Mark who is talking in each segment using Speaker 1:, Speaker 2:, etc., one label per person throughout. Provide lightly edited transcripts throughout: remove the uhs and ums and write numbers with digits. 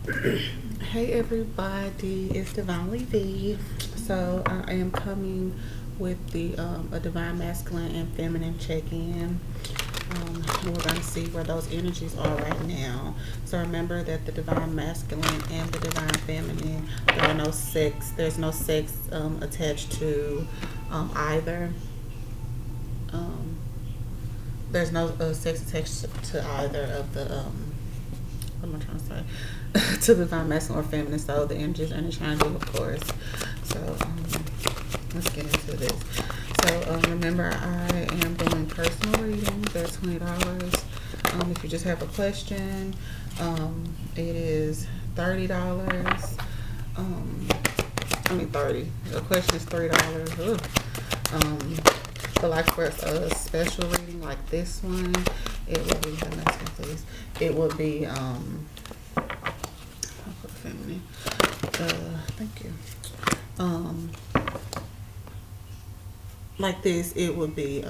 Speaker 1: Hey everybody, it's Divinely V. So I am coming with the a divine masculine and feminine check-in. And we're going to see where those energies are right now. So remember that the divine masculine and the divine feminine, there's no sex attached to either. Um, there's no sex attached to either of the what am I trying to say? To the divine masculine or feminine. So the energies are interchangeable, of course. So let's get into this. So remember, I am doing personal readings. They're $20. If you just have a question, it is $30. Um, 30. The question is $3. But like for a special reading like this one, it will be, please. It will be, I'll put feminine. Thank you. Like this, it will be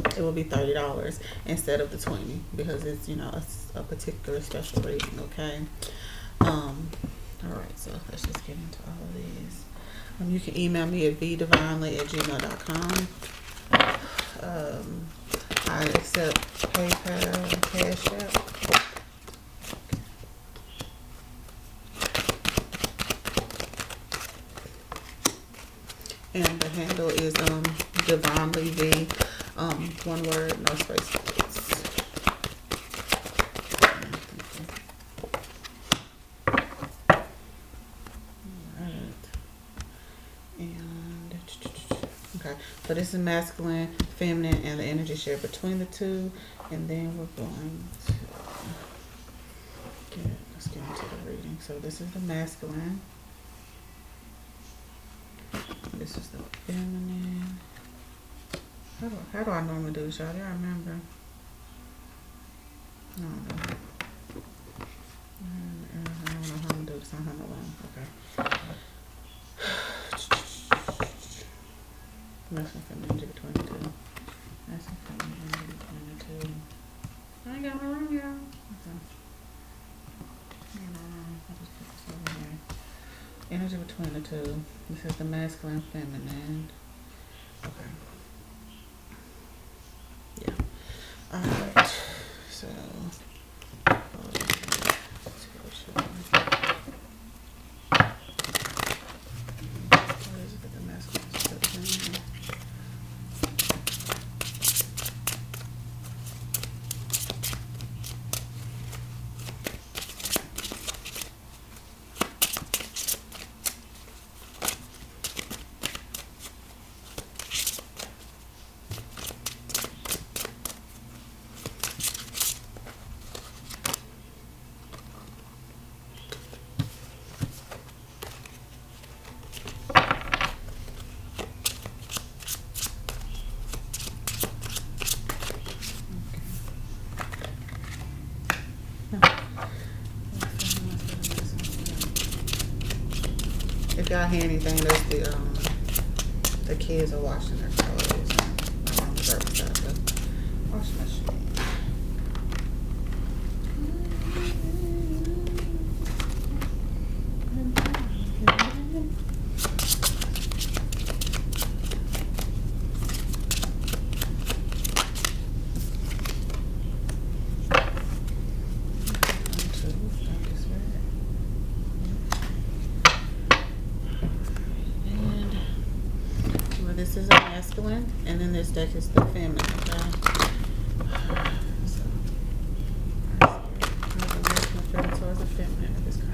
Speaker 1: $30 instead of the 20 because it's a particular special reading. Okay. All right. So let's just get into all of these. You can email me at vdivinely@gmail.com. I accept PayPal and Cash App. And the handle is Divinely V. One word, no spaces. So this is masculine, feminine, and the energy share between the two. And then we're going to let's get into the reading. So this is the masculine. This is the feminine. How do I normally do this, y'all? Do I remember? No, no. I don't know how I'm going to do this. I don't know long. Okay. Masculine, feminine, energy between the two. Masculine, feminine, energy between the two. I ain't got my room, y'all. Okay. I'll just put this over here. Energy between the two. This is the masculine, feminine. Okay. Yeah. Alright. So. If y'all hear anything, that's the kids are washing their clothes. My mom was right beside the washing machine. This is a masculine, and then this deck is the feminine. Okay. So, the masculine feeling towards the feminine of this card.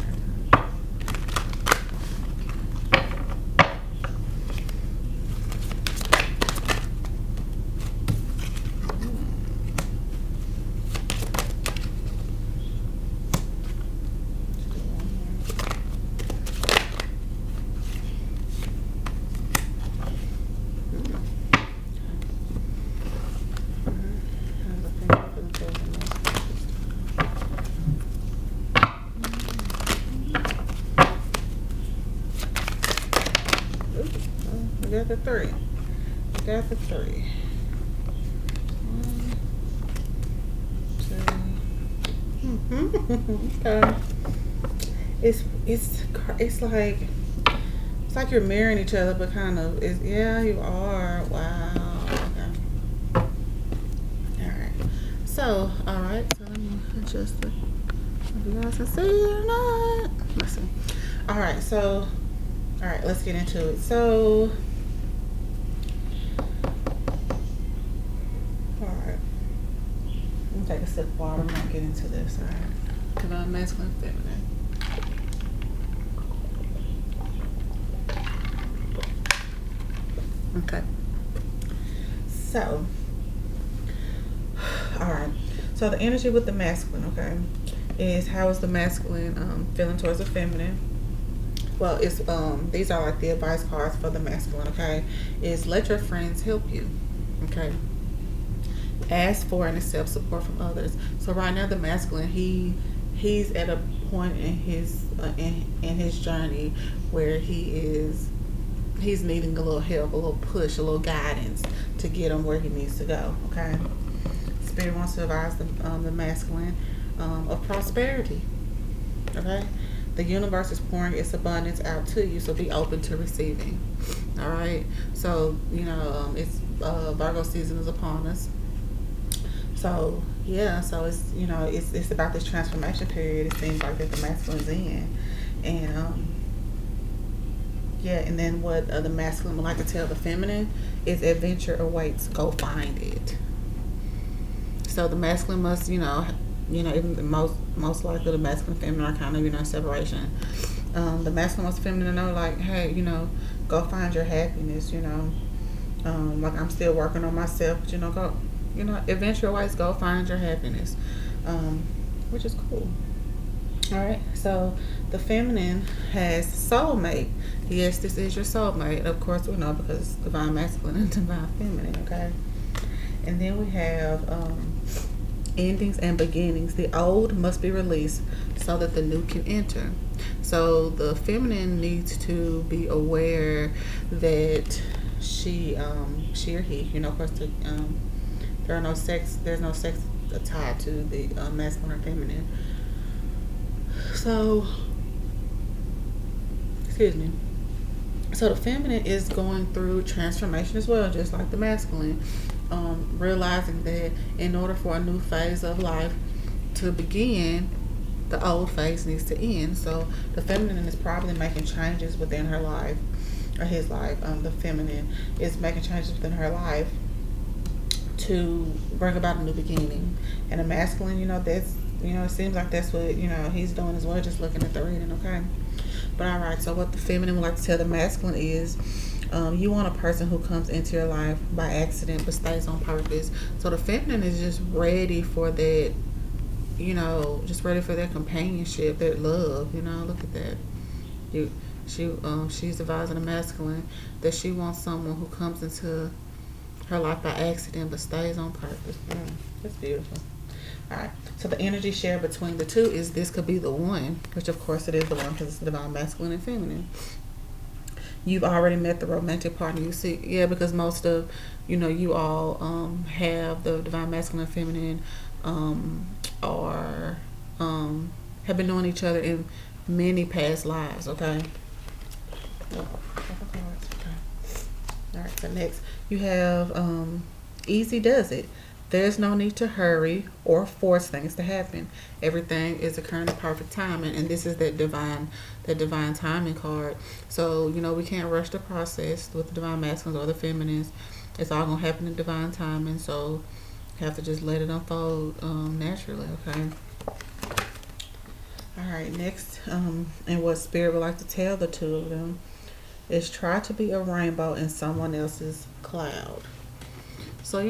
Speaker 1: We got the three. We got the three. 1, 2. Okay. it's like you're mirroring each other, but kind of is. Yeah, you are. Wow. Okay. All right. So, all right. So let me adjust the. If you guys can see it or not. Let's see. All right. So, all right. Let's get into it. So, all right. Let me take a sip of water. I'm gonna get into this. All right. Divine masculine, feminine. Okay. So, all right. So the energy with the masculine, okay, is how is the masculine feeling towards the feminine? Well, it's these are like the advice cards for the masculine, okay? Is let your friends help you, okay? Ask for and accept support from others. So right now the masculine, he's at a point in his journey where he's needing a little help, a little push, a little guidance to get him where he needs to go. Okay. Spirit wants to advise the masculine of prosperity. Okay. The universe is pouring its abundance out to you, so be open to receiving. All right. So it's Virgo season is upon us. So yeah. So it's about this transformation period. It seems like that the masculine's in, and yeah, and then what the masculine would like to tell the feminine is adventure awaits. Go find it. So the masculine must, even most likely the masculine and feminine are kind of, separation. The masculine wants the feminine to know, like, hey, go find your happiness. Like I'm still working on myself, but go, adventure awaits. Go find your happiness, which is cool. All right, so the feminine has soulmate. Yes, this is your soulmate. Of course, we know because it's divine masculine and divine feminine, okay? And then we have endings and beginnings. The old must be released so that the new can enter. So the feminine needs to be aware that she or he, of course, there's no sex tied to the masculine or feminine. So, excuse me. So the feminine is going through transformation as well, just like the masculine. Realizing that in order for a new phase of life to begin, the old phase needs to end. So the feminine is probably making changes within her life, or his life. The feminine is making changes within her life to bring about a new beginning. And the masculine, that's it seems like that's what he's doing as well, just looking at the reading, okay? But all right, so what the feminine would like to tell the masculine is you want a person who comes into your life by accident but stays on purpose. So the feminine is just ready for that, just ready for their companionship, their love. Look at that. She's advising the masculine that she wants someone who comes into her life by accident but stays on purpose. That's beautiful. All right, so the energy shared between the two is this could be the one, which of course it is the one because it's divine masculine and feminine. You've already met the romantic partner. You see, yeah, because most of, you all have the divine masculine and feminine or have been knowing each other in many past lives, okay? Okay. All right, so next you have easy does it. There's no need to hurry or force things to happen. Everything is occurring in perfect timing, and this is that divine timing card. So we can't rush the process with the divine masculines or the feminines. It's all gonna happen in divine timing. So you have to just let it unfold naturally. Okay. All right. Next, and what spirit would like to tell the two of them is try to be a rainbow in someone else's cloud. So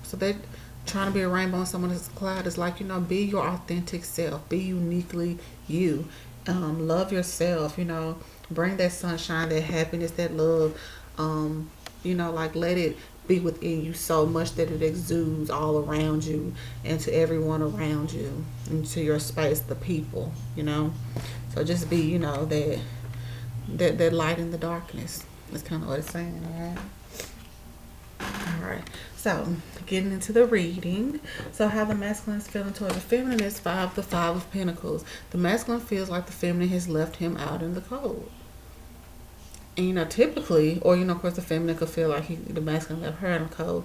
Speaker 1: so they're trying to be a rainbow in someone else's cloud. Is like, be your authentic self. Be uniquely you. Love yourself. Bring that sunshine, that happiness, that love. Like let it be within you so much that it exudes all around you and to everyone around you, into your space, the people. So just be, that light in the darkness. That's kind of what it's saying. All right. So, getting into the reading. So, how the masculine is feeling toward the feminine is the five of pentacles. The masculine feels like the feminine has left him out in the cold. And typically, or of course, the feminine could feel like the masculine left her in the cold.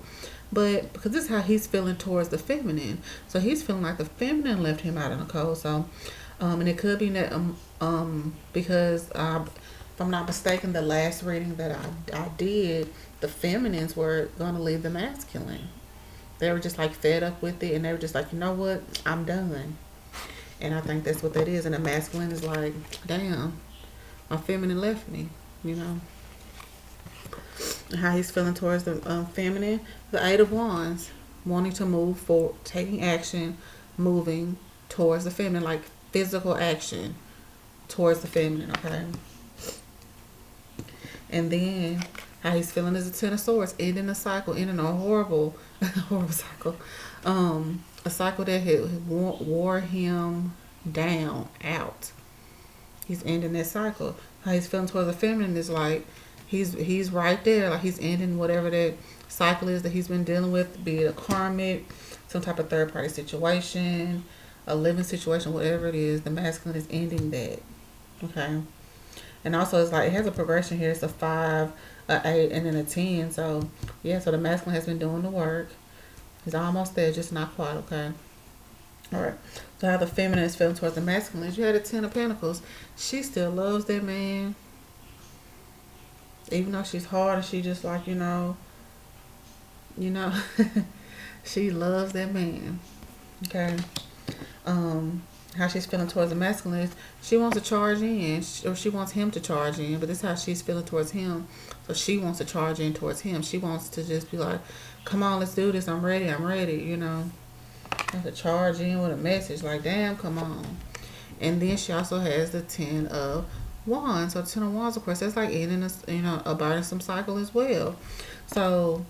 Speaker 1: But because this is how he's feeling towards the feminine, so he's feeling like the feminine left him out in the cold. So, and it could be that because if I'm not mistaken, the last reading that I did, the feminines were gonna leave the masculine. They were just like fed up with it, and they were just like, you know what, I'm done. And I think that's what that is. And the masculine is like, damn, my feminine left me. How he's feeling towards the feminine. The Eight of Wands, wanting to move forward, taking action, moving towards the feminine, like physical action towards the feminine, okay? And then how he's feeling is the Ten of Swords, ending a cycle, ending a horrible, horrible cycle. A cycle that had wore him down, out. He's ending that cycle. How he's feeling towards the feminine is like he's right there, like he's ending whatever that cycle is that he's been dealing with, be it a karmic, some type of third party situation, a living situation, whatever it is. The masculine is ending that, okay? And also it's like it has a progression here. It's a 5, a 8, and then a 10. So yeah, so the masculine has been doing the work. He's almost there, just not quite, okay? All right. So how the feminine is feeling towards the masculine is you had a 10 of Pentacles. She still loves that man. Even though she's hard and she just like, she loves that man. Okay. How she's feeling towards the masculine is she wants to charge in, or she wants him to charge in, but this is how she's feeling towards him. So she wants to charge in towards him. She wants to just be like, come on, let's do this. I'm ready. Have to charge in with a message like, damn, come on. And then she also has the 10 of Wands. So 10 of Wands, of course, that's like ending a burdensome cycle as well. So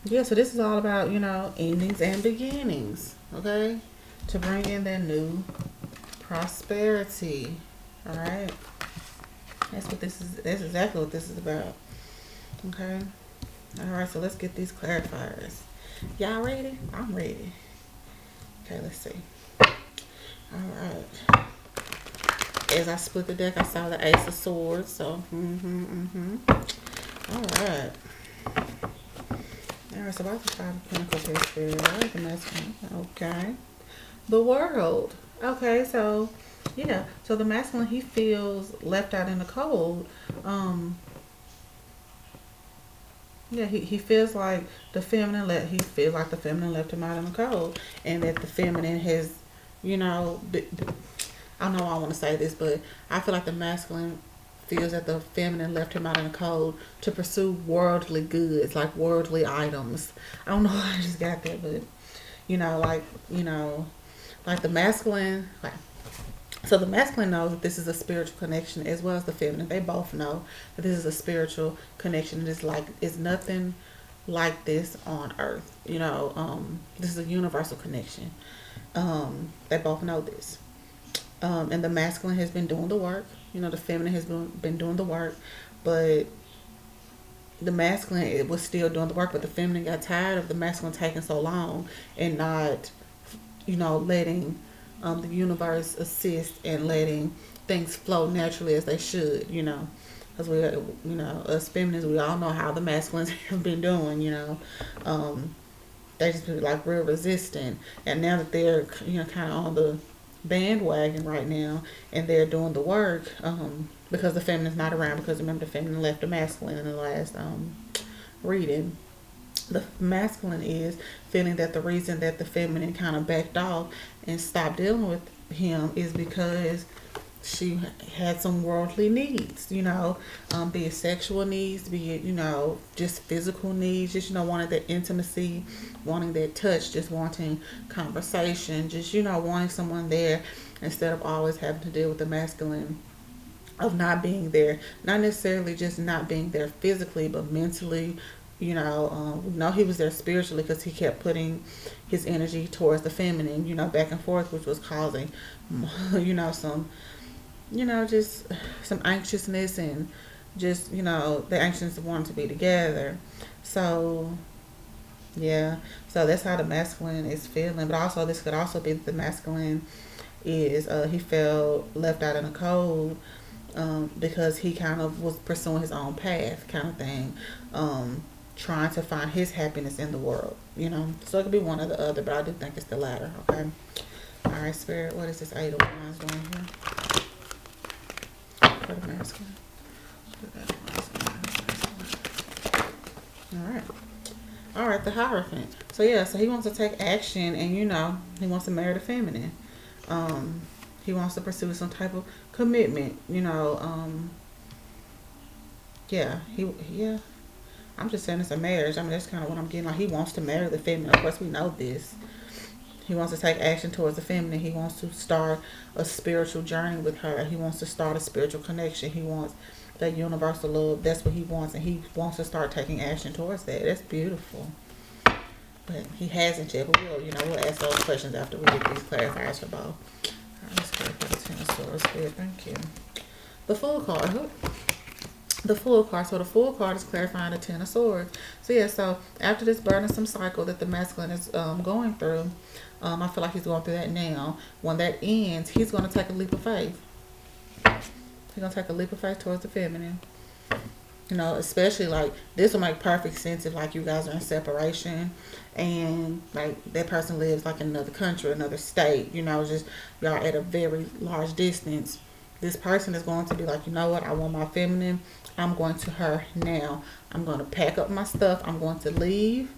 Speaker 1: yeah, so this is all about, endings and beginnings, okay? To bring in that new prosperity. All right? That's exactly what this is about. Okay? All right, so let's get these clarifiers. Y'all ready? I'm ready. Okay, let's see. All right. As I split the deck, I saw the Ace of Swords. So, All right. All right, so about the 5 of Pentacles here, Spirit. All right, the masculine. Okay. The World. Okay, so, yeah. So the masculine, he feels left out in the cold. Yeah, he feels like the feminine he feels like the feminine left him out in the cold, and that the feminine has, I don't know why I want to say this, but I feel like the masculine feels that the feminine left him out in the cold to pursue worldly goods, like worldly items. I don't know why I just got that, but like the masculine, like, so the masculine knows that this is a spiritual connection as well as the feminine. They both know that this is a spiritual connection. It's nothing like this on earth. This is a universal connection. They both know this. And the masculine has been doing the work. The feminine has been doing the work, but the masculine, it was still doing the work, but the feminine got tired of the masculine taking so long and not, letting the universe assist and letting things flow naturally as they should, because us feminines, we all know how the masculines have been doing, they just been like real resistant, and now that they're, kind of on the bandwagon right now and they're doing the work, because the feminine's not around, because remember the feminine left the masculine in the last reading. The masculine is feeling that the reason that the feminine kind of backed off and stopped dealing with him is because she had some worldly needs, be it sexual needs, be it, just physical needs, just, wanting that intimacy, wanting that touch, just wanting conversation, just, wanting someone there instead of always having to deal with the masculine of not being there, not necessarily just not being there physically, but mentally. He was there spiritually because he kept putting his energy towards the feminine, back and forth, which was causing, some, just some anxiousness and just, the anxiousness of wanting to be together. So, Yeah. So that's how the masculine is feeling. But also, this could also be the masculine is he felt left out in the cold because he kind of was pursuing his own path, kind of thing, trying to find his happiness in the world. So it could be one or the other, but I do think it's the latter. Okay. All right, Spirit. What is this Eight of Wands doing here for the masculine? All right. All right, the Hierophant. So yeah, so he wants to take action, and he wants to marry the feminine. Um, he wants to pursue some type of commitment. Yeah, yeah. I'm just saying it's a marriage. I mean, that's kind of what I'm getting. Like he wants to marry the feminine. Of course, we know this. He wants to take action towards the feminine. He wants to start a spiritual journey with her. He wants to start a spiritual connection. He wants that universal love. That's what he wants, and he wants to start taking action towards that. That's beautiful. But he hasn't yet. But we'll ask those questions after we get these clarifiers for both. All right, let's clarify the Ten of Swords. Good, thank you. The Fool card. The Fool card. So the Fool card is clarifying the Ten of Swords. So yeah, so after this burdensome cycle that the masculine is going through, I feel like he's going through that now. When that ends, he's going to take a leap of faith. He's going to take a leap of faith towards the feminine. Especially like this will make perfect sense if like you guys are in separation and like that person lives like in another country, another state, just y'all at a very large distance. This person is going to be like, you know what, I want my feminine. I'm going to her now. I'm going to pack up my stuff. I'm going to leave.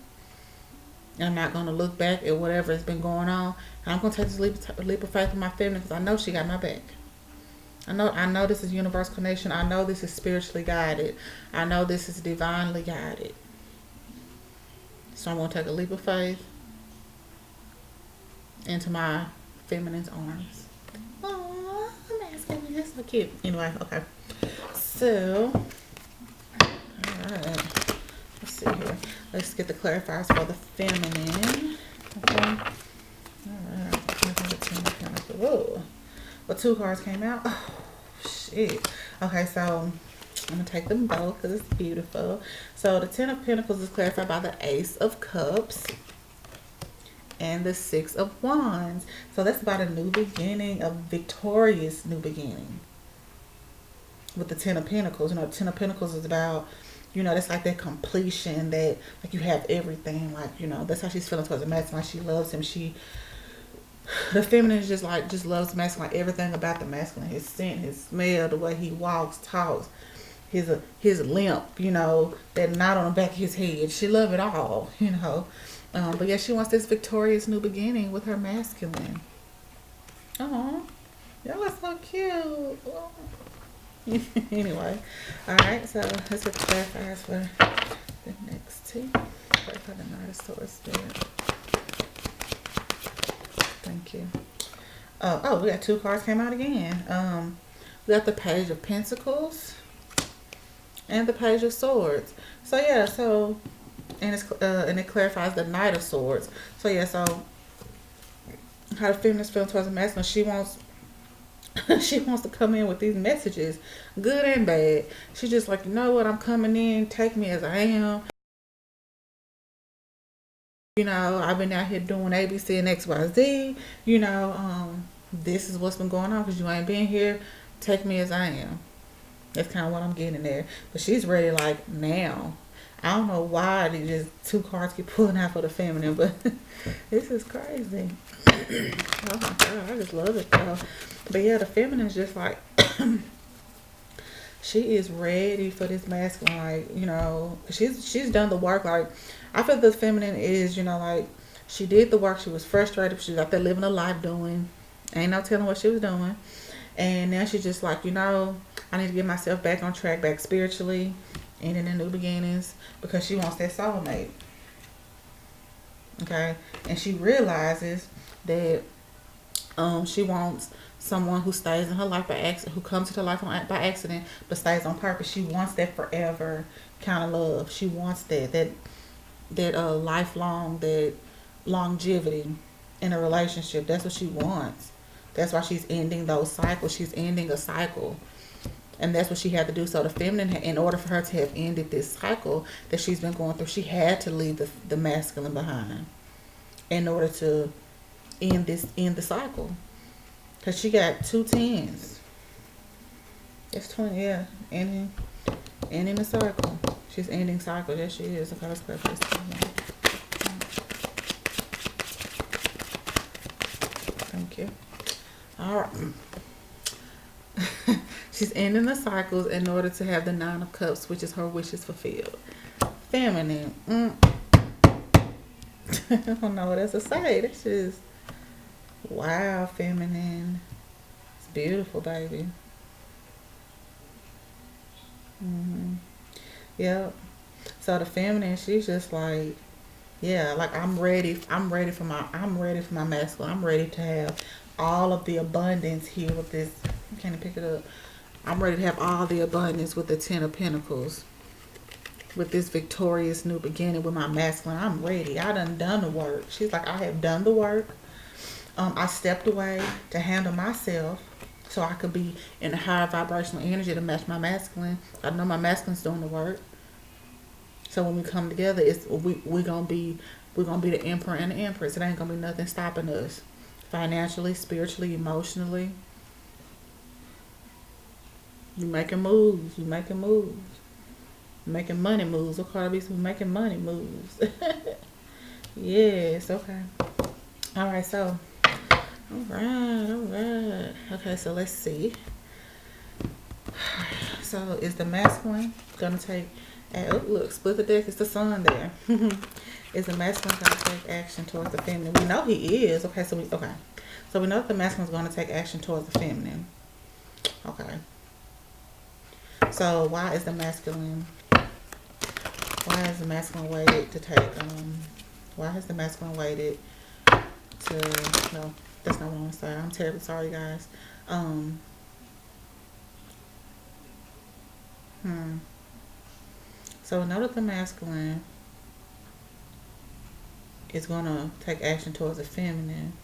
Speaker 1: I'm not going to look back at whatever has been going on. And I'm going to take this leap of faith with my feminine because I know she got my back. I know this is universal connection. I know this is spiritually guided. I know this is divinely guided. So I'm going to take a leap of faith into my feminine's arms. Aww, I'm asking you. That's so cute. Anyway, okay. So, alright. Let's see here. Let's get the clarifiers for the feminine. Okay. Alright. Whoa. Well, 2 cards came out. Oh, shit. Okay, so I'm going to take them both because it's beautiful. So the Ten of Pentacles is clarified by the Ace of Cups and the 6 of Wands. So that's about a new beginning, a victorious new beginning. With the Ten of Pentacles. The Ten of Pentacles is about, that's like that completion, that like you have everything. Like, that's how she's feeling towards the masculine. Like she loves him. The feminine is just loves the masculine, like everything about the masculine, his scent, his smell, the way he walks, talks, his limp, that knot on the back of his head. She love it all, But yeah, she wants this victorious new beginning with her masculine. Oh, y'all are so cute. Anyway, all right. So let's get clarifiers for the next two. For the Knight of Swords Spirit. Thank you. We got 2 cards came out again. We got the Page of Pentacles and the Page of Swords. So yeah, and it clarifies the Knight of Swords. So yeah, so how the feminine is feeling towards the masculine, she wants to come in with these messages, good and bad. She's just like, you know what, I'm coming in, take me as I am. I've been out here doing A, B, C, and X, Y, Z. This is what's been going on because you ain't been here. Take me as I am. That's kind of what I'm getting there. But she's ready, like, now. I don't know why they just 2 cards keep pulling out for the feminine, but this is crazy. Oh my God, I just love it though. But yeah, the feminine is just like, she is ready for this masculine, like, she's done the work. Like, I feel the feminine is, like, she did the work. She was frustrated. She was out there living a life doing, ain't no telling what she was doing. And now she's just like, I need to get myself back on track, back spiritually, and in the new beginnings, because she wants that soulmate. Okay, and she realizes that she wants someone who stays in her life by accident, who comes to her life by accident, but stays on purpose. She wants that forever kind of love. She wants that lifelong, that longevity in a relationship. That's what she wants. That's why she's ending those cycles. She's ending a cycle And that's what she had to do. So the feminine, in order for her to have ended this cycle that she's been going through, she had to leave the masculine behind in order to end the cycle. Cause she got 2 10s. It's 20, yeah. Ending the cycle. She's ending cycle. Yes, she is. Okay, let's click this. Thank you. All right. She's ending the cycles in order to have the 9 of Cups, which is her wishes fulfilled. Feminine. I don't know what else to say. This is wow, feminine. It's beautiful, baby. Yep. So the feminine, she's just like, yeah, like I'm ready for my masculine. I'm ready to have all of the abundance here with this. I can't pick it up. I'm ready to have all the abundance with the 10 of Pentacles. With this victorious new beginning with my masculine. I'm ready. I done the work. She's like, I have done the work. I stepped away to handle myself so I could be in a higher vibrational energy to match my masculine. I know my masculine's doing the work. So when we come together, we're gonna be the emperor and the empress. It ain't gonna be nothing stopping us, financially, spiritually, emotionally. You making moves. You making moves. Making money moves. What call it? We making money moves. Yes. Okay. All right. So. All right. Okay. So let's see. So is the masculine gonna take? Oh, look, split the deck. It's the sun there. Is the masculine going to take action towards the feminine? We know he is. Okay, so we know that the masculine is going to take action towards the feminine. Okay. So why is the masculine waited to take? Why has the masculine waited to? No, that's not what I want to say. I'm terribly sorry, guys. So know that the masculine is going to take action towards the feminine.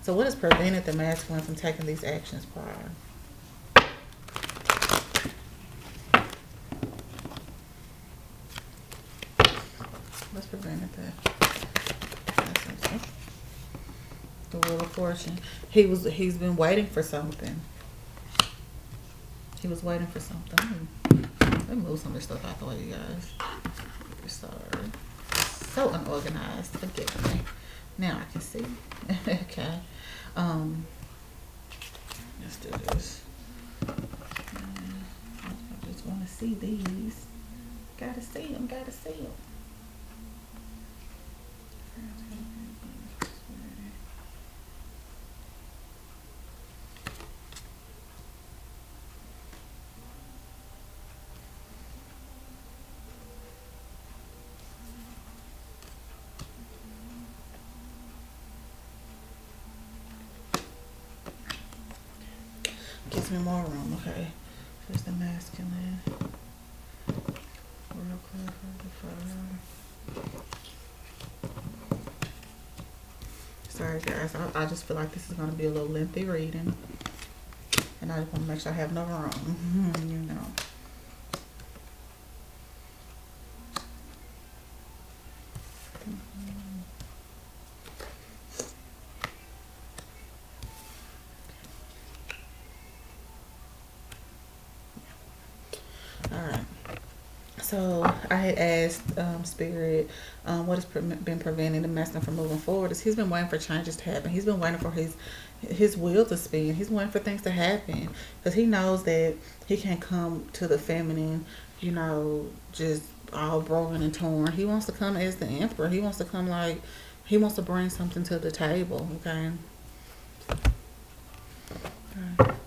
Speaker 1: So what has prevented the masculine from taking these actions prior? What's prevented that? The Wheel of Fortune. He's been waiting for something. He was waiting for something. Let me move some of this stuff out the way, you guys. Sorry. So unorganized. Forgive me. Now I can see. Okay. Let's do this. I just want to see these. Gotta see them. Gotta see them. Gives me more room, okay. There's the masculine. Real clear. Sorry guys, I just feel like this is going to be a little lengthy reading. And I just want to make sure I have no room, you know. So I had asked Spirit, what has been preventing the masculine from moving forward? Is he's been waiting for changes to happen. He's been waiting for his will to spin. He's waiting for things to happen because he knows that he can't come to the feminine, you know, just all broken and torn. He wants to come as the emperor. He wants to come like he wants to bring something to the table. Okay.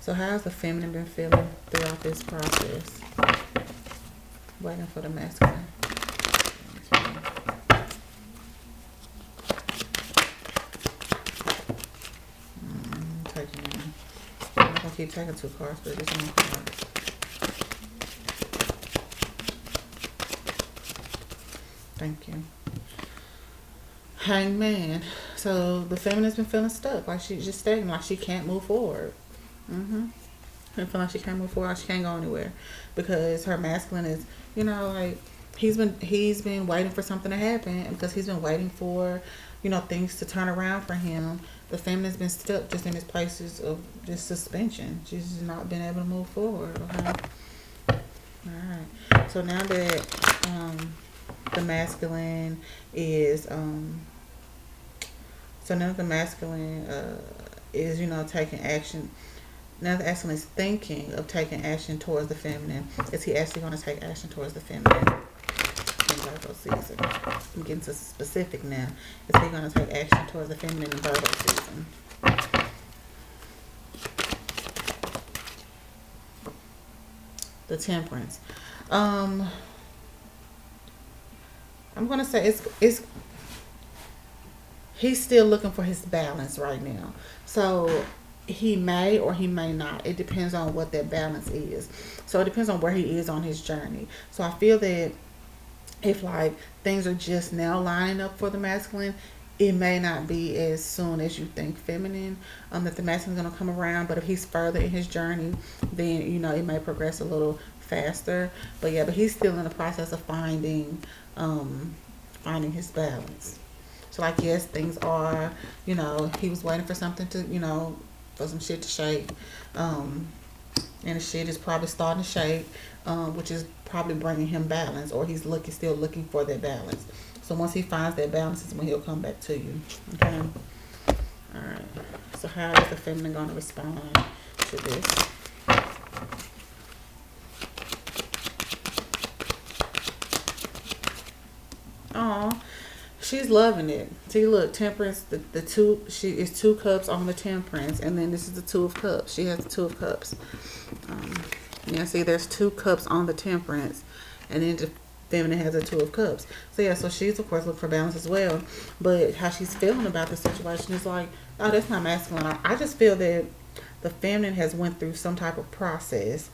Speaker 1: So how's the feminine been feeling throughout this process? Waiting for the masculine. I'm not gonna keep taking 2 cards, but it's 1 card. Thank you. Hangman. So the feminine's been feeling stuck, like she's just stagnant, like she can't move forward. and feel like she can't move forward, she can't go anywhere, because her masculine is, you know, like he's been waiting for something to happen, because he's been waiting for, you know, things to turn around for him. The feminine's been stuck just in this places of just suspension. She's just not been able to move forward. Okay. All right. So now that the masculine is so now the masculine is, you know, taking action. Now the masculine is thinking of taking action towards the feminine. Is he actually going to take action towards the feminine in Virgo season? I'm getting to specific now. Is he going to take action towards the feminine in Virgo season? The Temperance. I'm going to say it's he's still looking for his balance right now. So he may or he may not. It depends on what that balance is. So it depends on where he is on his journey. So I feel that if like things are just now lining up for the masculine, it may not be as soon as you think feminine, that the masculine is going to come around. But if he's further in his journey, then, you know, it may progress a little faster. But yeah, but he's still in the process of finding his balance. So like, yes, things are, you know, he was waiting for something to, you know, for some shit to shake. And the shit is probably starting to shake, which is probably bringing him balance, or he's still looking for that balance. So once he finds that balance is when he'll come back to you. Okay. All right. So how is the feminine going to respond to this? Oh, she's loving it. See, look, Temperance, the two, she is 2 cups on the Temperance, and then this is the 2 of cups. She has the 2 of cups. Yeah, see, there's 2 cups on the Temperance, and then the feminine has a 2 of cups. So yeah, so she's of course looking for balance as well. But how she's feeling about the situation is like, oh, that's not masculine. I just feel that the feminine has went through some type of process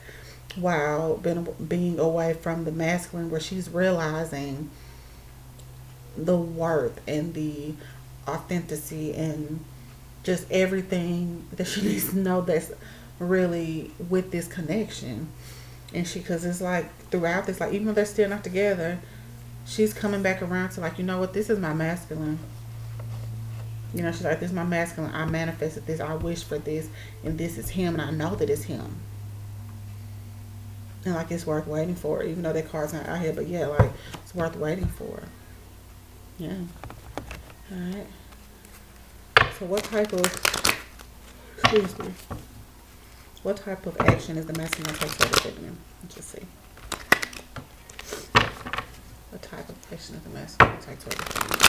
Speaker 1: while being away from the masculine, where she's realizing the worth and the authenticity and just everything that she needs to know that's really with this connection. And because it's like throughout this, like even though they're still not together, she's coming back around to like, you know what, this is my masculine. You know, she's like, this is my masculine. I manifested this. I wish for this, and this is him, and I know that it's him. And like, it's worth waiting for, even though that card's not out here. But yeah, like, it's worth waiting for. Yeah. All right. So what type of, excuse me, what type of action is the masculine going to take toward the feminine? Let's just see. What type of action is the masculine going to take toward the feminine?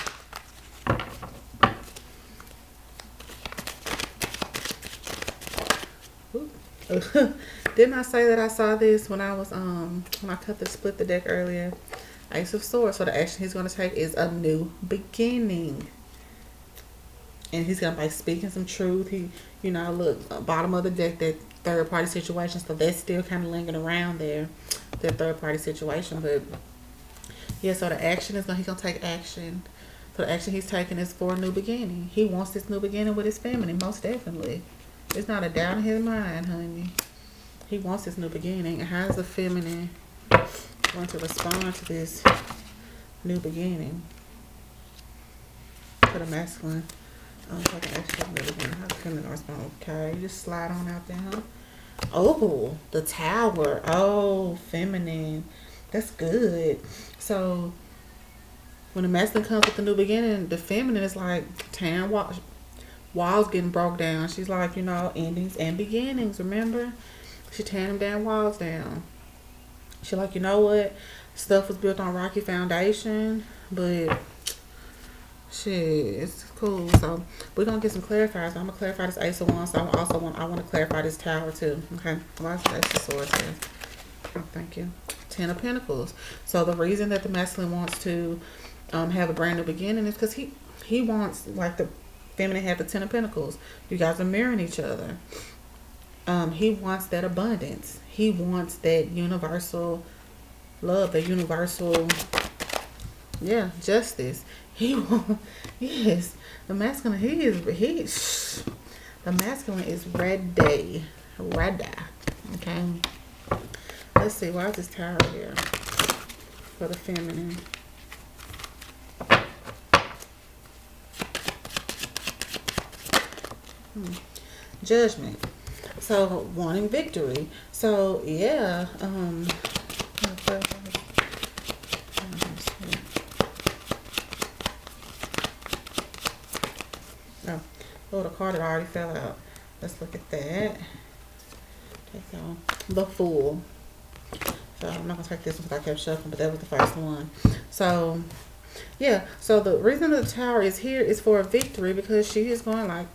Speaker 1: Didn't I say that I saw this when I was when I split the deck earlier? Ace of Swords. So the action he's going to take is a new beginning. And he's going to, like, speaking some truth. He, you know, look, bottom of the deck, that third party situation. So that's still kind of lingering around there, that third party situation. But yeah, so the action is he's going to take action. So the action he's taking is for a new beginning. He wants this new beginning with his feminine, most definitely. It's not a doubt in his mind, honey. He wants this new beginning. And how's the feminine going to respond to this new beginning? For the masculine. For the actual new beginning. How's the feminine going to respond? Okay, you just slide on out there, huh? Oh, the Tower. Oh, feminine. That's good. So when the masculine comes with the new beginning, the feminine is like tearing walls getting broke down. She's like, you know, endings and beginnings, remember? She tearing them damn walls down. She like, you know what? Stuff was built on rocky foundation, but shit, it's cool. So we're gonna get some clarifiers. I'm gonna clarify this Ace of Wands. So I want to clarify this Tower too. Okay, why is the Ace of Swords here? Oh, thank you. 10 of Pentacles. So the reason that the masculine wants to have a brand new beginning is because he wants, like the feminine have the 10 of Pentacles. You guys are mirroring each other. He wants that abundance. He wants that universal love, that universal, yeah, justice. He wants, yes, the masculine. The masculine is ready. Okay. Let's see. Why is this tower here for the feminine? Judgment. So wanting victory. So yeah. Oh, the card that already fell out. Let's look at that. Take on the Fool. So I'm not gonna take this one because I kept shuffling, but that was the first one. So yeah. So the reason the tower is here is for a victory, because she is going like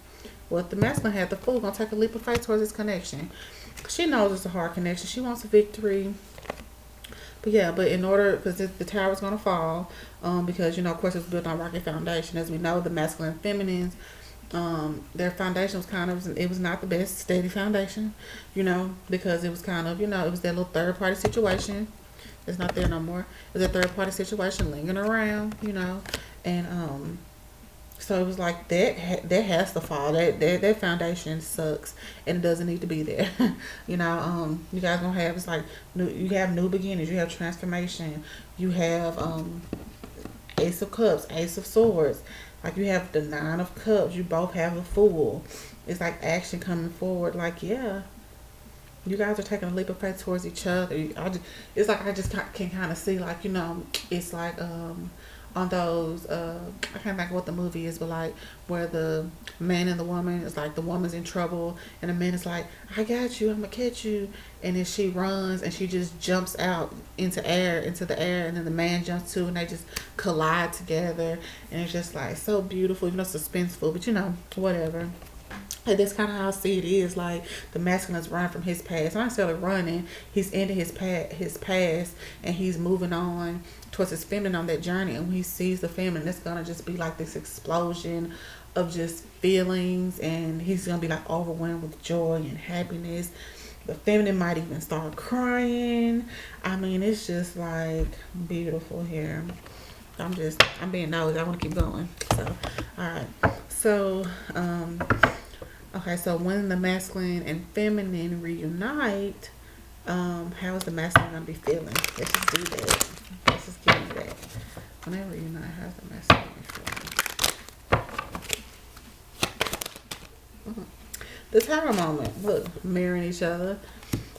Speaker 1: what the masculine had. The Fool gonna take a leap of faith towards this connection. She knows it's a hard connection. She wants a victory. But yeah, but in order, because the tower is going to fall, because, you know, of course, it's built on rocky foundation. As we know, the masculine and feminines, their foundation was kind of, it was not the best steady foundation, you know, because it was kind of, you know, it was that little third party situation. It's not there no more. It was a third party situation lingering around, you know, and so it was like that has to fall. That foundation sucks and it doesn't need to be there. You know, you guys gonna have, it's like you have new beginnings, you have transformation, you have Ace of Cups, Ace of Swords, like you have the Nine of Cups, you both have a Fool. It's like action coming forward. Like, yeah, you guys are taking a leap of faith towards each other. It's like I just can kind of see, like, you know, it's like on those I can't think of what the movie is, but like where the man and the woman is like, the woman's in trouble and the man is like, I got you, I'm gonna catch you, and then she runs and she just jumps out into the air, and then the man jumps too, and they just collide together, and it's just like so beautiful, even though suspenseful, but you know, whatever. And that's kind of how I see it is. Like, the masculine's running from his past. Not necessarily running. He's ending his past, and he's moving on towards his feminine on that journey. And when he sees the feminine, it's gonna just be like this explosion of just feelings, and he's gonna be like overwhelmed with joy and happiness. The feminine might even start crying. I mean, it's just like beautiful here. I'm being nosy. I want to keep going. So, all right. So, okay, so when the masculine and feminine reunite, how is the masculine gonna be feeling? Let's just do that. Let's just get into that. When they reunite, how's the masculine feeling? The tower moment. Look, mirroring each other.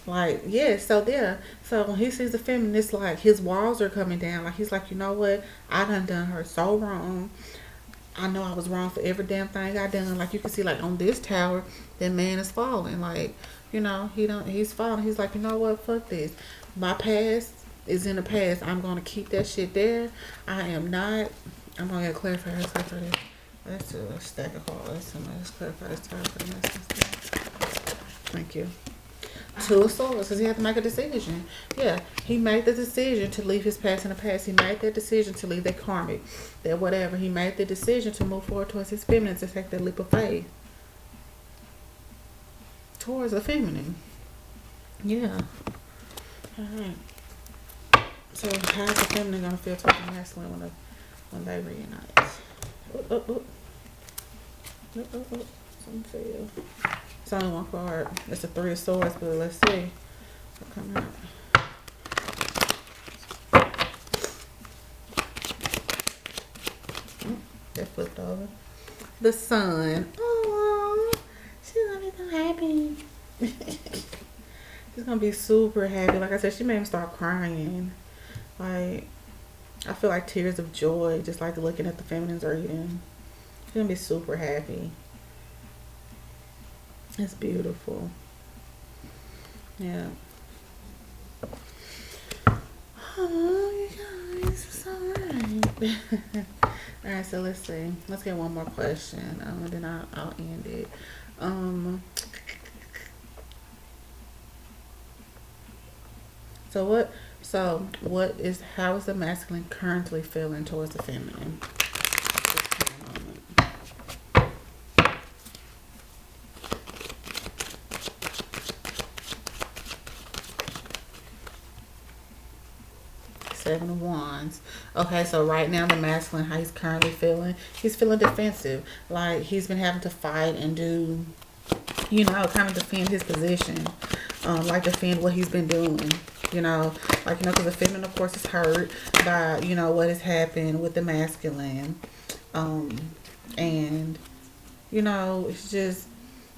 Speaker 1: Like, yeah, so there. So when he sees the feminine, it's like his walls are coming down. Like, he's like, you know what? I done her so wrong. I know I was wrong for every damn thing I done. Like, you can see, like, on this tower, that man is falling. Like, you know, he's falling. He's like, you know what? Fuck this. My past is in the past. I'm going to keep that shit there. I am not. I'm going to get clarify this. Let's do a stack of cards. Let's clarify this tower for the next one. Thank you. Two of Swords, because he had to make a decision. Yeah, he made the decision to leave his past in the past. He made that decision to leave that karmic, that whatever. He made the decision to move forward towards his feminine, to take that leap of faith towards the feminine. Yeah. All right. So how's the feminine gonna feel towards the masculine when they reunite? Something feel. It's only one card. It's a Three of Swords, but let's see what comes out. That flipped over. The Sun. Oh, she's gonna be so happy. She's gonna be super happy. Like I said, she made him start crying. Like, I feel like tears of joy, just like looking at the feminines reading. She's gonna be super happy. It's beautiful. Yeah. Oh, you guys, it's alright. Alright, so let's see. Let's get one more question. And then I'll end it. How is the masculine currently feeling towards the feminine? 7 of Wands. Okay, so right now the masculine, how he's currently feeling, he's feeling defensive. Like, he's been having to fight and do you know, kind of defend his position, like defend what he's been doing, you know, like, you know, because the feminine, of course, is hurt by, you know, what has happened with the masculine, and, you know, it's just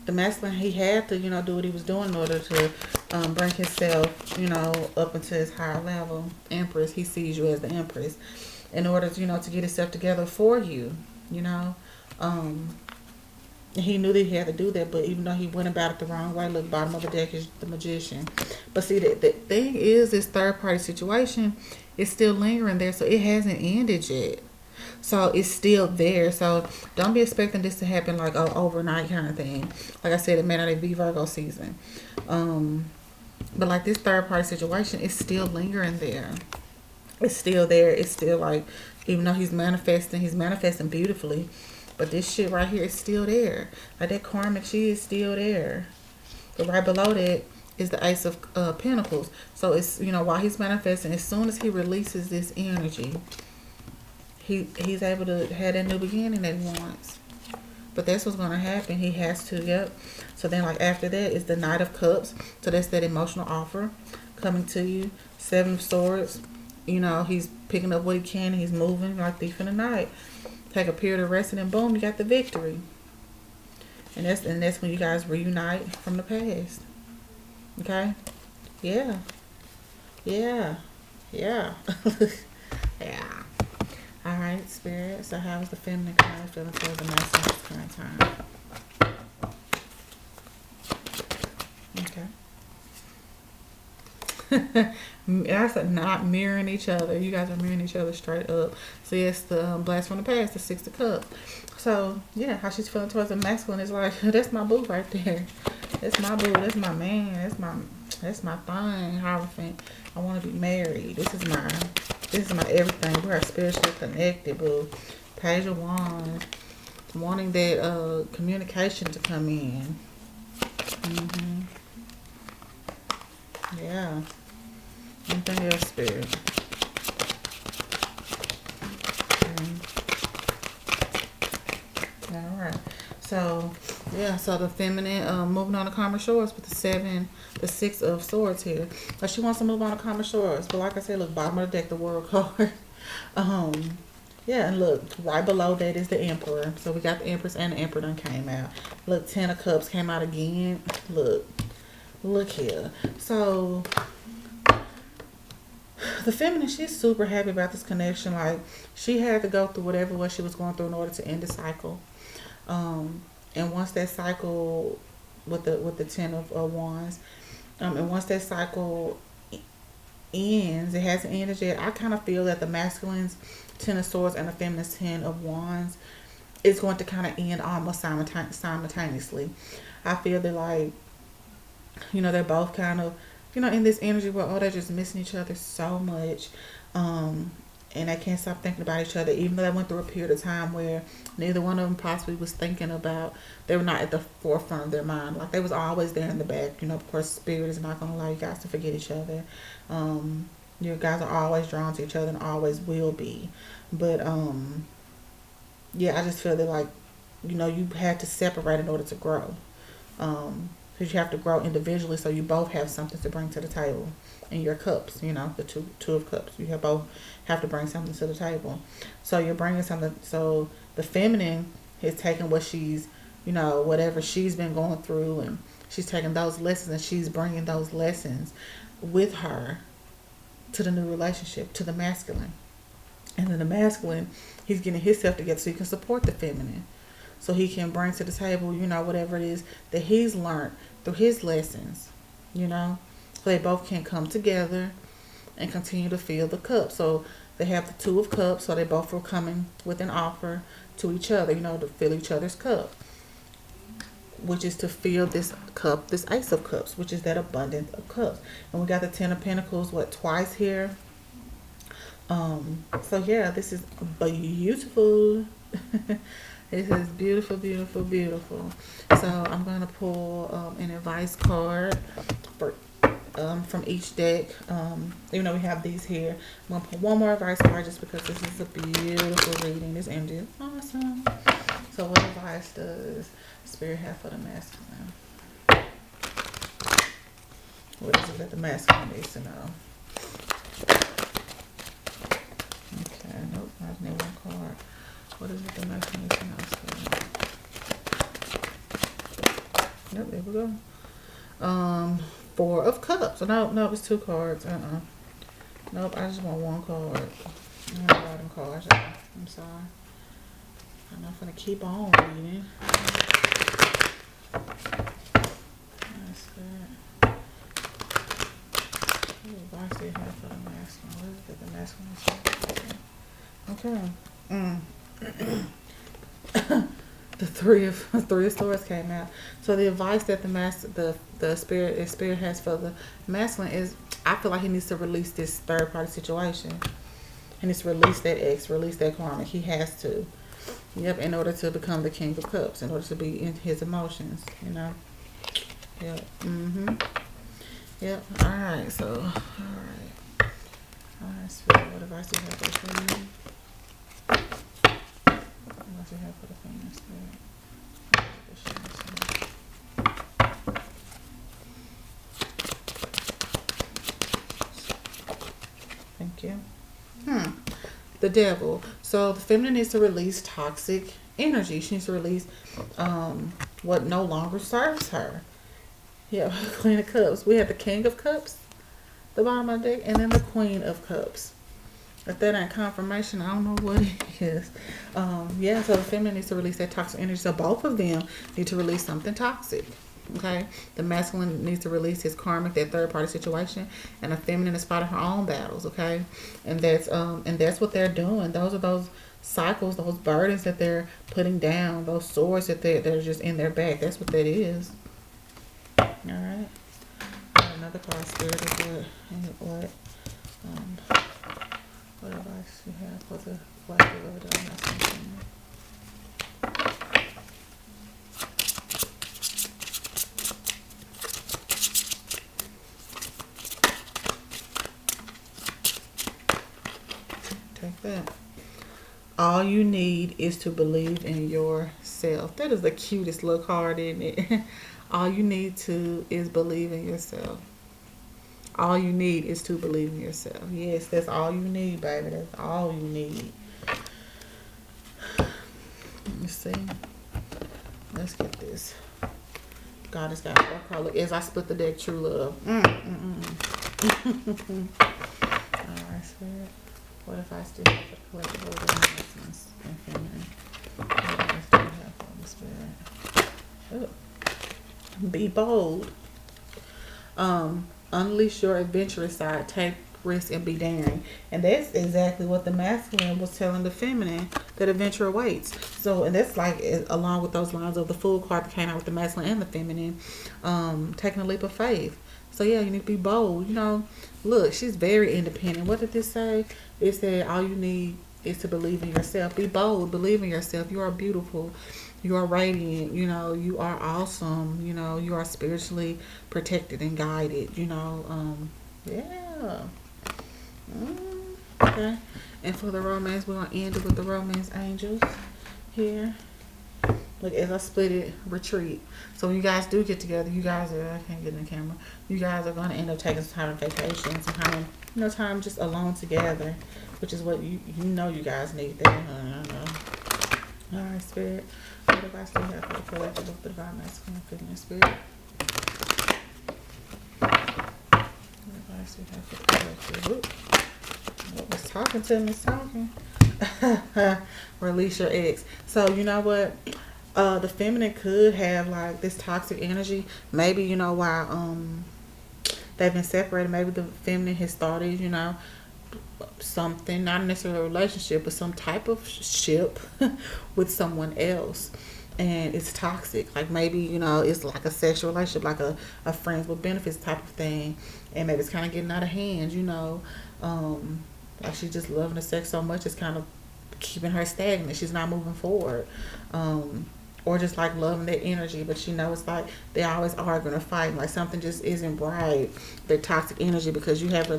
Speaker 1: the masculine, he had to, you know, do what he was doing in order to bring himself, you know, up into his higher level. Empress, he sees you as the empress in order to, you know, to get himself together for you, you know. He knew that he had to do that, but even though he went about it the wrong way, look, bottom of the deck is the magician. But see, the thing is, this third party situation is still lingering there, so it hasn't ended yet. So it's still there. So don't be expecting this to happen like a overnight kind of thing. Like I said, it may not even be Virgo season. But like this third party situation is still lingering there. It's still there. It's still like, even though he's manifesting beautifully. But this shit right here is still there. Like that karmic shit is still there. But right below that is the Ace of Pentacles. So it's, you know, while he's manifesting, as soon as he releases this energy, he's able to have that new beginning that he wants. But that's what's going to happen. He has to, yep. So then, like, after that is the Knight of Cups. So that's that emotional offer coming to you. Seven of Swords. You know, he's picking up what he can. And he's moving like thief in the night. Take a period of resting and boom, you got the victory. And that's when you guys reunite from the past. Okay? Yeah. Yeah. Yeah. Yeah. Alright, Spirit. So how is the feminine card feeling towards the masculine at this current time? Okay. That's not mirroring each other. You guys are mirroring each other straight up. So yes, the blast from the past, the Six of Cups. So yeah, how she's feeling towards the masculine is like, that's my boo right there. That's my boo. That's my man. That's my thing. Hierophant. I want to be married. This is my everything. We are spiritually connected, boo. Page of Wands. Wanting that communication to come in. Yeah. Anything else, Spirit? Alright. So, yeah, so the feminine, moving on to calmer shores with the Six of Swords here. So she wants to move on to calmer shores. But like I said, look, bottom of the deck, the World card. Yeah, and look, right below that is the Emperor. So we got the Empress and the Emperor done came out. Look, Ten of Cups came out again. Look here. So the feminine, she's super happy about this connection. Like, she had to go through whatever what she was going through in order to end the cycle. And once that cycle with the Ten of Wands, and once that cycle ends, it hasn't ended yet. I kind of feel that the masculine's Ten of Swords and the feminine's Ten of Wands is going to kind of end almost simultaneously. I feel that, like, you know, they're both kind of, you know, in this energy where, oh, they're just missing each other so much. And they can't stop thinking about each other, even though they went through a period of time where neither one of them possibly was thinking about, they were not at the forefront of their mind. Like, they was always there in the back. You know, of course, Spirit is not going to allow you guys to forget each other. You guys are always drawn to each other and always will be. But, yeah, I just feel that, like, you know, you had to separate in order to grow. Because you have to grow individually, so you both have something to bring to the table. In your cups, you know, the two of cups, you both have to bring something to the table. So you're bringing something. So the feminine is taking what she's, you know, whatever she's been going through, and she's taking those lessons and she's bringing those lessons with her to the new relationship, to the masculine. And then the masculine, he's getting himself together so he can support the feminine. So he can bring to the table, you know, whatever it is that he's learned through his lessons, you know. So they both can come together and continue to fill the cup. So they have the Two of Cups, so they both are coming with an offer to each other, you know, to fill each other's cup. Which is to fill this cup, this Ace of Cups, which is that abundance of cups. And we got the Ten of Pentacles, twice here. So yeah, this is beautiful. This is beautiful, beautiful, beautiful. So I'm going to pull an advice card for from each deck. Even though we have these here, I'm going to pull one more advice card just because this is a beautiful reading. This energy is awesome. So what advice does Spirit have for the masculine? What is it that the masculine needs to know? Okay, nope, I just need one card. What is it the masculine needs to know? Yep, there we go. Four of Cups. No, it's two cards. Nope, I just want one card. I don't know them cards. I'm sorry. I'm not gonna keep on reading. That's good. What advice do you have for the masculine? What is it that the masculine is? Okay. The three of swords came out. So the advice that the spirit has for the masculine is, I feel like he needs to release this third party situation. He needs to release that ex, release that karma. He has to. Yep, in order to become the King of Cups, in order to be in his emotions, you know. Yep. Yep. Alright, so alright, spirit, what advice do you have for the feminine? What do you have for the feminine spirit? Thank you. The Devil. So the feminine needs to release toxic energy. She needs to release what no longer serves her. Yeah, Queen of Cups. We have the King of Cups, the bottom of the deck, and then the Queen of Cups. If that ain't confirmation, I don't know what it is. Yeah, so the feminine needs to release that toxic energy. So both of them need to release something toxic. Okay, the masculine needs to release his karmic, that third party situation, and the feminine is fighting her own battles. Okay, and that's what they're doing. Those are those cycles, those burdens that they're putting down, those swords that they're just in their back. That's what that is. All right. Another card, spirit of what advice you have for the collective of the masculine? Take that. All you need is to believe in yourself. That is the cutest little card, isn't it? All you need to is believe in yourself. All you need is to believe in yourself. Yes, that's all you need, baby. That's all you need. Let's see. Let's get this. God has got four cards. Look, as I split the deck, true love. Alright, spirit. What if I still have the collective order and feminine? What if I still have for the spirit? Oh. Be bold. Unleash your adventurous side. Take risks and be daring. And that's exactly what the masculine was telling the feminine, that adventure awaits. So, and that's like along with those lines of the Fool card that came out with the masculine and the feminine, taking a leap of faith. So yeah, you need to be bold. You know, look, she's very independent. What did this say? It said all you need is to believe in yourself. Be bold. Believe in yourself. You are beautiful. You are radiant. You know, you are awesome. You know, you are spiritually protected and guided. You know, yeah. Okay. And for the romance, we're going to end it with the romance angels here. Look, as I split it, retreat. So when you guys do get together, you guys are, I can't get in the camera, you guys are going to end up taking some time on vacation, some time, you know, time just alone together, which is what you know you guys need that. All right, spirit. What advice do you have for the collective of the divine masculine and feminine spirit? What advice do you have for the collective? What was talking to me? It's talking. Release your ex. So you know what? The feminine could have like this toxic energy. Maybe, you know, while they've been separated, maybe the feminine has started, you know, something, not necessarily a relationship, but some type of ship with someone else. And it's toxic. Like maybe, you know, it's like a sexual relationship, like a friends with benefits type of thing. And maybe it's kind of getting out of hand, you know. Like she's just loving the sex so much, it's kind of keeping her stagnant. She's not moving forward. Or just like loving that energy, but you know, it's like they always arguing or fighting, like something just isn't right. Their toxic energy, because we have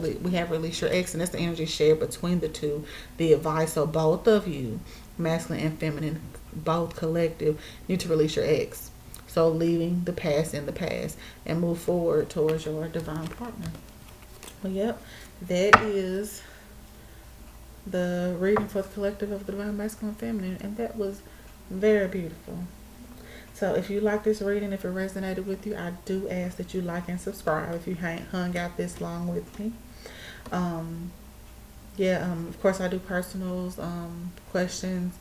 Speaker 1: released your ex, and that's the energy shared between the two. The advice, so both of you, masculine and feminine, both collective, need to release your ex. So leaving the past in the past and move forward towards your divine partner. Well, yep, that is the reading for the collective of the divine masculine feminine, and that was very beautiful. So if you like this reading, if it resonated with you, I do ask that you like and subscribe if you ain't hung out this long with me. Um, yeah, of course I do personals, questions.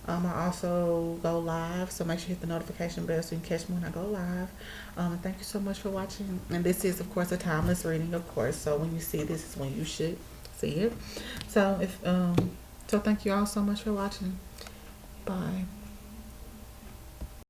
Speaker 1: I also go live, so make sure you hit the notification bell so you can catch me when I go live. And thank you so much for watching. And this is, of course, a timeless reading, of course. So when you see this is when you should see it. So thank you all so much for watching. Bye.